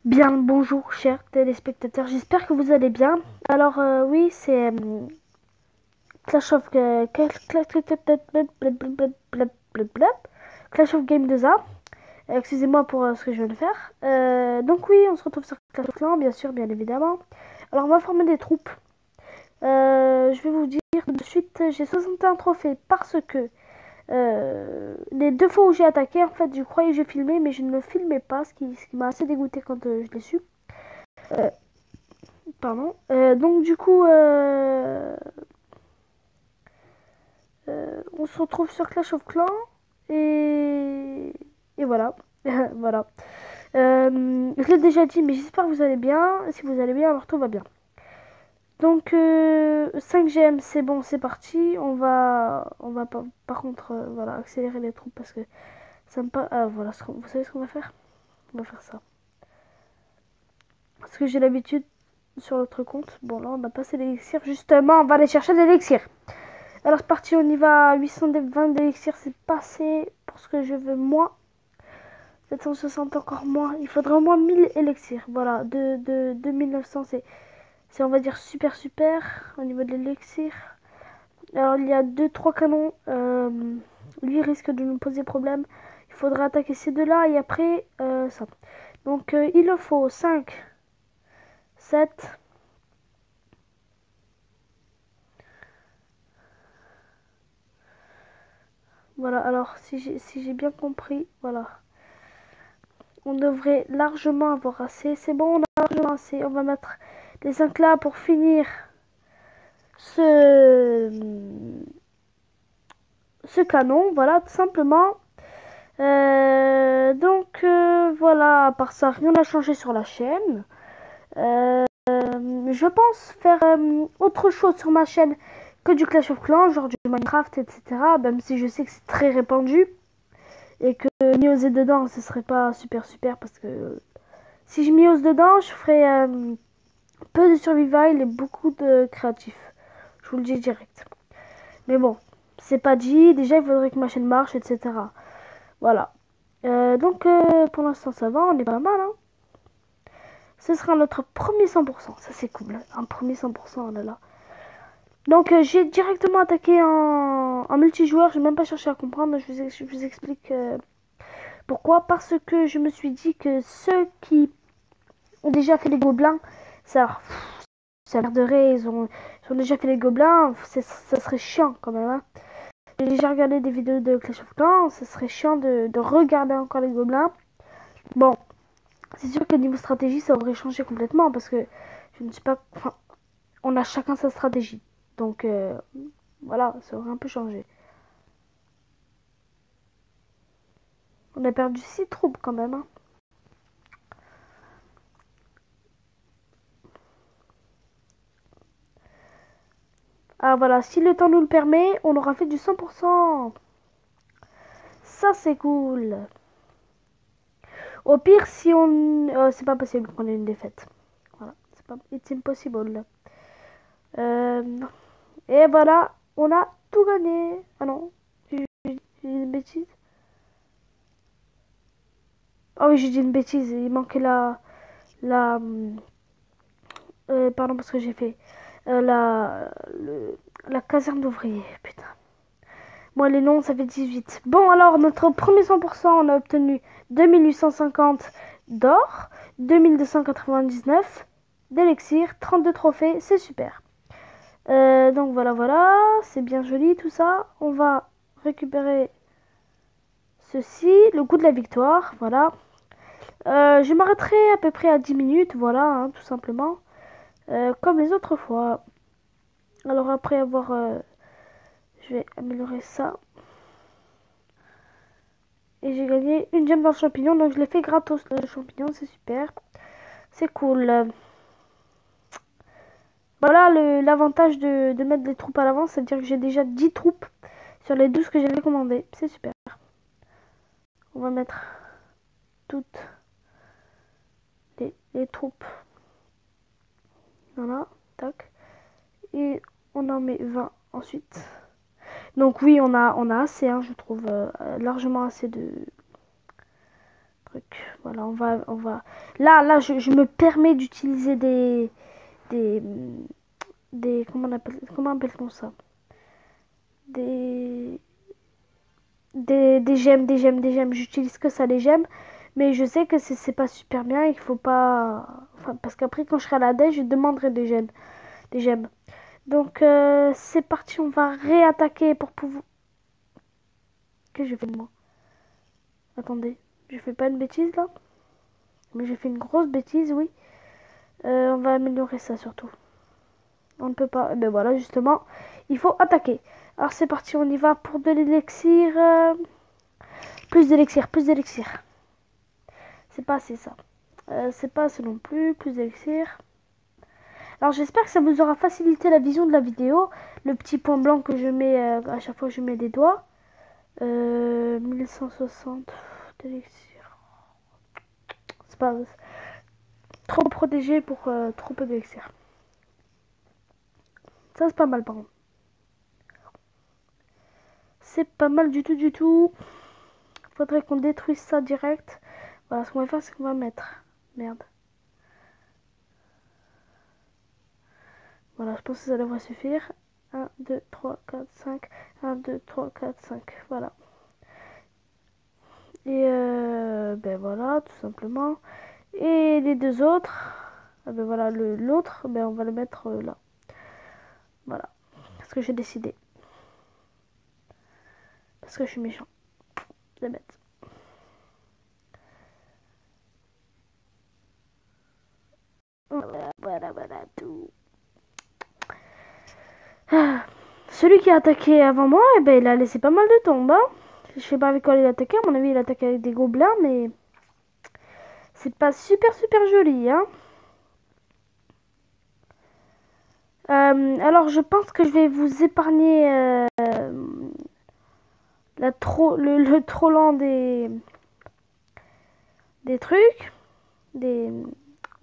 Bien, bonjour chers téléspectateurs, j'espère que vous allez bien. Alors oui, c'est Clash of Clash of Game 2A. Excusez-moi pour ce que je viens de faire. Donc oui, on se retrouve sur Clash of Clans, bien sûr, bien évidemment. Alors on va former des troupes. Je vais vous dire tout de suite, j'ai 61 trophées parce que les deux fois où j'ai attaqué, en fait, je croyais que j'ai filmé, mais je ne le filmais pas, ce qui m'a assez dégoûté quand je l'ai su. Euh, Pardon. Donc du coup, on se retrouve sur Clash of Clans et voilà. Voilà. Je l'ai déjà dit, mais j'espère que vous allez bien. Si vous allez bien, alors tout va bien. Donc 5 GM, c'est bon, c'est parti. On va par contre, voilà, accélérer les troupes parce que ça me pas. Ah, voilà, vous savez ce qu'on va faire. On va faire ça. Parce que j'ai l'habitude sur l'autre compte. Bon, là, on a passé l'élixir. Justement, on va aller chercher l'élixir. Alors c'est parti, on y va. 820 d'élixir, c'est passé pour ce que je veux. Moi, 760 encore moins. Il faudrait au moins 1000 élixirs. Voilà, de 2900, c'est on va dire super super au niveau de l'élixir. Alors il y a deux trois canons. Lui risque de nous poser problème. Il faudra attaquer ces deux-là et après ça. Donc il en faut 5, 7. Voilà, alors si j'ai bien compris, voilà. On devrait largement avoir assez. C'est bon, on a largement assez. On va mettre les 5 là pour finir ce, ce canon. Voilà, tout simplement. Donc voilà, à part ça, rien n'a changé sur la chaîne. Je pense faire autre chose sur ma chaîne que du Clash of Clans, genre du Minecraft, etc. Même si je sais que c'est très répandu. Et que m'y oser dedans, ce serait pas super super parce que si je m'y ose dedans, je ferais peu de survival et beaucoup de créatif. Je vous le dis direct. Mais bon, c'est pas dit. Déjà, il faudrait que ma chaîne marche, etc. Voilà. Donc, pour l'instant, ça va. On est pas mal. Hein. Ce sera notre premier 100%. Ça, c'est cool. Un premier 100%, oh là là. Donc, j'ai directement attaqué en multijoueur. J'ai même pas cherché à comprendre. Je vous explique pourquoi. Parce que je me suis dit que ceux qui ont déjà fait les gobelins, ça, ça merderait. Ils ont déjà fait les gobelins. Ça serait chiant quand même. Hein. J'ai déjà regardé des vidéos de Clash of Clans. Ça serait chiant de regarder encore les gobelins. Bon, c'est sûr que niveau stratégie, ça aurait changé complètement parce que je ne sais pas. Enfin, on a chacun sa stratégie. Donc voilà, ça aurait un peu changé. On a perdu 6 troupes quand même. Hein. Ah voilà, si le temps nous le permet, on aura fait du 100%. Ça c'est cool. Au pire, si on... c'est pas possible qu'on ait une défaite. Voilà, c'est pas... It's impossible. Euh... Et voilà, on a tout gagné. Ah non, j'ai dit une bêtise. Ah oui, j'ai dit une bêtise. Il manquait la, pardon parce que j'ai fait la caserne d'ouvriers. Putain. Moi les noms ça fait 18. Bon alors notre premier 100% on a obtenu 2850 d'or, 2299 d'élixir, 32 trophées, c'est super. Donc voilà voilà, c'est bien joli tout ça. On va récupérer ceci, le coup de la victoire, voilà. Je m'arrêterai à peu près à 10 minutes, voilà, hein, tout simplement. Comme les autres fois. Alors après avoir... je vais améliorer ça. Et j'ai gagné une gemme dans le champignon. Donc je l'ai fait gratos le champignon. C'est super. C'est cool. Voilà l'avantage de mettre des troupes à l'avance. C'est-à-dire que j'ai déjà 10 troupes sur les 12 que j'avais commandées. C'est super. On va mettre toutes les troupes. Voilà. Tac. Et on en met 20 ensuite. Donc oui, on a assez, hein, je trouve, largement assez de trucs. Voilà, on va. Là, je me permets d'utiliser des, comment appelle-t-on ça? Des, des gemmes, des gemmes. J'utilise que ça, les gemmes. Mais je sais que c'est pas super bien et qu'il faut pas. Enfin, parce qu'après, quand je serai à la DES, je demanderai des gemmes. Des gemmes. Donc, c'est parti, on va réattaquer pour pouvoir. Qu'est-ce que j'ai fait de moi? Attendez, je fais pas une bêtise là? Mais j'ai fait une grosse bêtise, oui. On va améliorer ça surtout. On ne peut pas. Ben voilà, justement, il faut attaquer. Alors c'est parti, on y va pour de l'élixir. Plus d'élixir, plus d'élixir. C'est pas assez ça. C'est pas assez non plus, plus d'élixir. Alors j'espère que ça vous aura facilité la vision de la vidéo. Le petit point blanc que je mets à chaque fois que je mets des doigts. 1160 d'élixir. C'est pas trop protégé pour trop peu d'élixir. Ça c'est pas mal par contre. C'est pas mal du tout du tout. Faudrait qu'on détruise ça direct. Voilà, ce qu'on va faire, c'est qu'on va mettre. Merde. Voilà, je pense que ça devrait suffire. 1, 2, 3, 4, 5. 1, 2, 3, 4, 5. Voilà. Et ben voilà, tout simplement. Et les deux autres, ben voilà, l'autre, ben on va le mettre là. Voilà. Parce que j'ai décidé. Parce que je suis méchant. C'est bête. Voilà, tout. Ah. Celui qui a attaqué avant moi, eh ben, il a laissé pas mal de tombes. Hein. Je sais pas avec quoi il a attaqué. À mon avis, il a attaqué avec des gobelins, mais c'est pas super joli. Hein. Alors, je pense que je vais vous épargner le trop lent des trucs, des,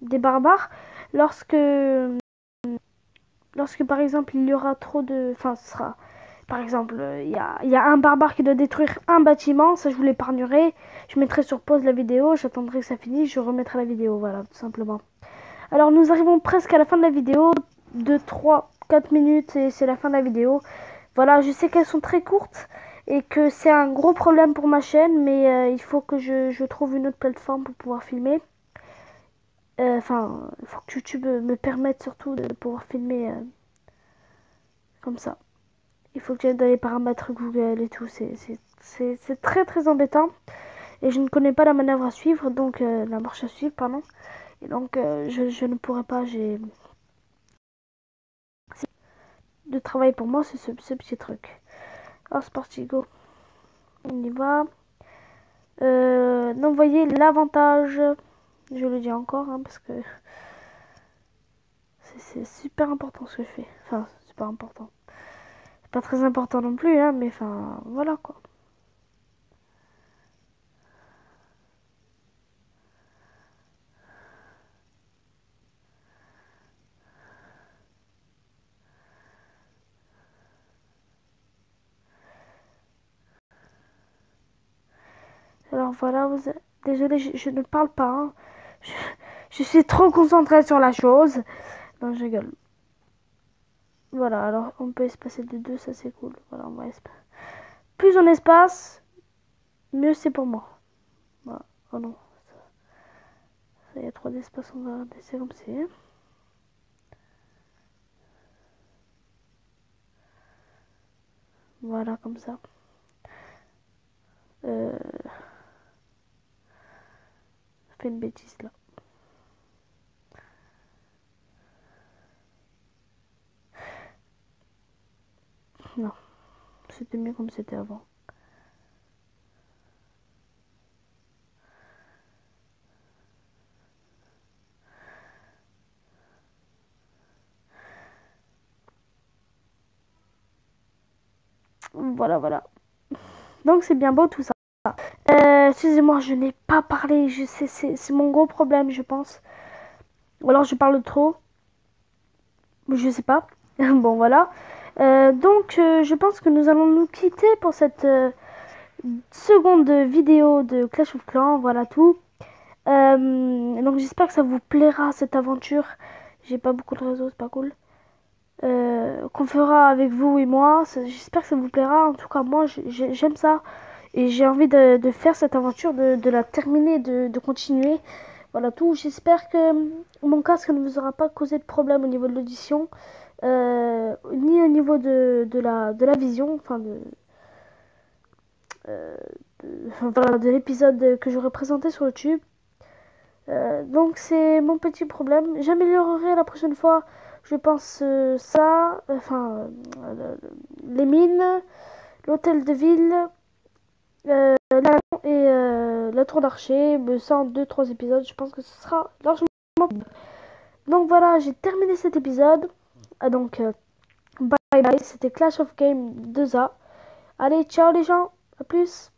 des barbares. Lorsque par exemple il y aura trop de. Enfin, ce sera. Par exemple, il y a un barbare qui doit détruire un bâtiment, ça je vous l'épargnerai. Je mettrai sur pause la vidéo, j'attendrai que ça finisse, je remettrai la vidéo, voilà, tout simplement. Alors nous arrivons presque à la fin de la vidéo, 2, 3, 4 minutes et c'est la fin de la vidéo. Voilà, je sais qu'elles sont très courtes et que c'est un gros problème pour ma chaîne, mais il faut que je trouve une autre plateforme pour pouvoir filmer. Enfin, il faut que YouTube me permette surtout de pouvoir filmer comme ça. Il faut que j'aille dans les paramètres Google et tout. C'est très embêtant. Et je ne connais pas la manœuvre à suivre, donc la marche à suivre, pardon. Et donc je ne pourrais pas. J'ai de travail pour moi, c'est ce petit truc. Alors c'est parti, go. On y va. Donc vous voyez l'avantage. Je le dis encore, hein, parce que c'est super important ce que je fais. Enfin, c'est super important. C'est pas très important non plus, hein, mais enfin, voilà quoi. Alors voilà, désolé, je ne parle pas. Hein. Je suis trop concentrée sur la chose. Non, je rigole. Voilà, alors on peut espacer de 2, ça c'est cool. Voilà, on va plus on espace, mieux c'est pour moi. Voilà. Oh non, ça y a trop d'espace, on va laisser comme c'est. Voilà, comme ça. Fait une bêtise là. Non, c'était mieux comme c'était avant. Voilà. Donc c'est bien beau tout ça. Excusez-moi, je n'ai pas parlé. C'est mon gros problème, je pense. Ou alors je parle trop. Je sais pas. Bon, voilà. Donc, je pense que nous allons nous quitter pour cette seconde vidéo de Clash of Clans. Voilà tout. Donc j'espère que ça vous plaira cette aventure. J'ai pas beaucoup de réseaux, c'est pas cool. Qu'on fera avec vous et moi. J'espère que ça vous plaira. En tout cas, moi j'aime ça. Et j'ai envie de faire cette aventure, de la terminer, de continuer. Voilà tout. J'espère que mon casque ne vous aura pas causé de problème au niveau de l'audition. Ni au niveau de la vision. Enfin, euh, voilà, de l'épisode que j'aurais présenté sur YouTube. Donc c'est mon petit problème. J'améliorerai la prochaine fois. Je pense ça, les mines, l'hôtel de ville, l'avion et la tour d'archer. Ça en 2-3 épisodes. Je pense que ce sera largement. Donc voilà, j'ai terminé cet épisode. Donc bye bye. C'était Clash of Game 2A. Allez, ciao les gens. À plus.